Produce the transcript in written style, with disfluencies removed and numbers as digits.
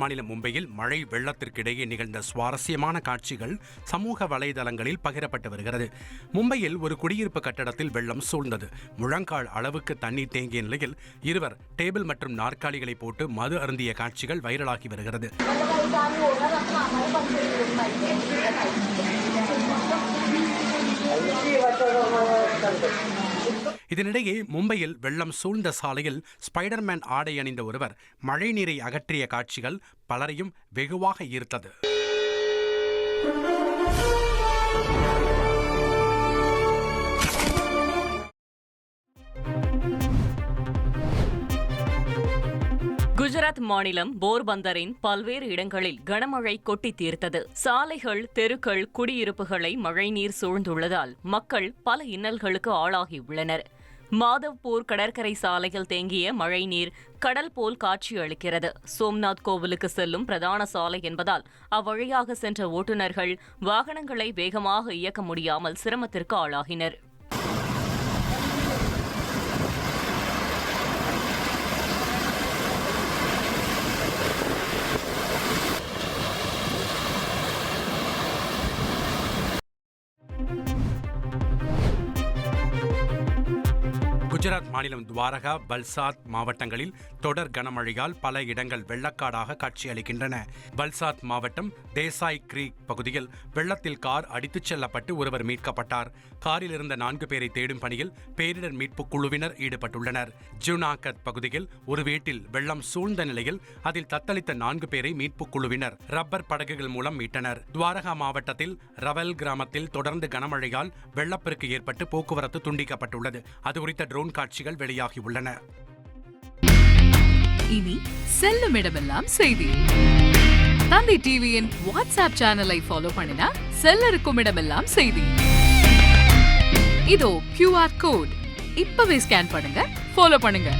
மாநிலம் மும்பையில் மழை வெள்ளத்திற்கிடையே நிகழ்ந்த சுவாரஸ்யமான காட்சிகள் சமூக வலைதளங்களில் பகிரப்பட்டு வருகிறது. மும்பையில் ஒரு குடியிருப்பு கட்டடத்தில் வெள்ளம் சூழ்ந்தது. முழங்கால் அளவுக்கு தண்ணீர் தேங்கிய நிலையில் இருவர் டேபிள் மற்றும் நாற்காலிகளை போட்டு மது அருந்திய காட்சிகள் வைரலாகி வருகிறது. இதனிடையே மும்பையில் வெள்ளம் சூழ்ந்த சாலையில் ஸ்பைடர்மேன் ஆடை அணிந்த ஒருவர் மழை நீரை அகற்றிய காட்சிகள் பலரையும் வெகுவாக ஈர்த்தது. குஜராத் மாநிலம் போர்பந்தரின் பல்வேறு இடங்களில் கனமழை கொட்டி தீர்த்தது. சாலைகள், தெருக்கள், குடியிருப்புகளை மழைநீர் சூழ்ந்துள்ளதால் மக்கள் பல இன்னல்களுக்கு ஆளாகியுள்ளனர். மாதவ்பூர் கடற்கரை சாலையில் தேங்கிய மழைநீர் கடல் போல் காட்சியளிக்கிறது. சோம்நாத் கோவிலுக்கு செல்லும் பிரதான சாலை என்பதால் அவ்வழியாக சென்ற ஓட்டுநர்கள் வாகனங்களை வேகமாக இயக்க முடியாமல் சிரமத்திற்கு ஆளாகினர். குஜராத் மாநிலம் துவாரகா, வல்சாத் மாவட்டங்களில் தொடர் கனமழையால் பல இடங்கள் வெள்ளக்காடாக காட்சியளிக்கின்றன. வல்சாத் மாவட்டம் தேசாய் கிரீக் பகுதியில் வெள்ளத்தில் கார் அடித்துச் செல்லப்பட்டு ஒருவர் மீட்கப்பட்டார். காரில் இருந்த 4 பேரை தேடும் பணியில் பேரிடர் மீட்பு குழுவினர் ஈடுபட்டுள்ளனர். ஜூனாகத் பகுதியில் ஒரு வீட்டில் வெள்ளம் சூழ்ந்த நிலையில் அதில் தத்தளித்த 4 பேரை மீட்பு குழுவினர் ரப்பர் படகுகள் மூலம் மீட்டனர். துவாரகா மாவட்டத்தில் ரவல் கிராமத்தில் தொடர்ந்து கனமழையால் வெள்ளப்பெருக்கு ஏற்பட்டு போக்குவரத்து துண்டிக்கப்பட்டுள்ளது. அது குறித்த ட்ரோன் காட்சிகள் வெளியாகி உள்ளன. இனி செல்லும் இடமெல்லாம் செய்தி. தந்தை டிவியின் வாட்ஸ்அப் சேனலை ஃபாலோ பண்ணினா செல்லருக்கும் இடமெல்லாம் செய்தி. இதோ QR கோட் இப்பவே ஸ்கேன் பண்ணுங்க, ஃபாலோ பண்ணுங்க.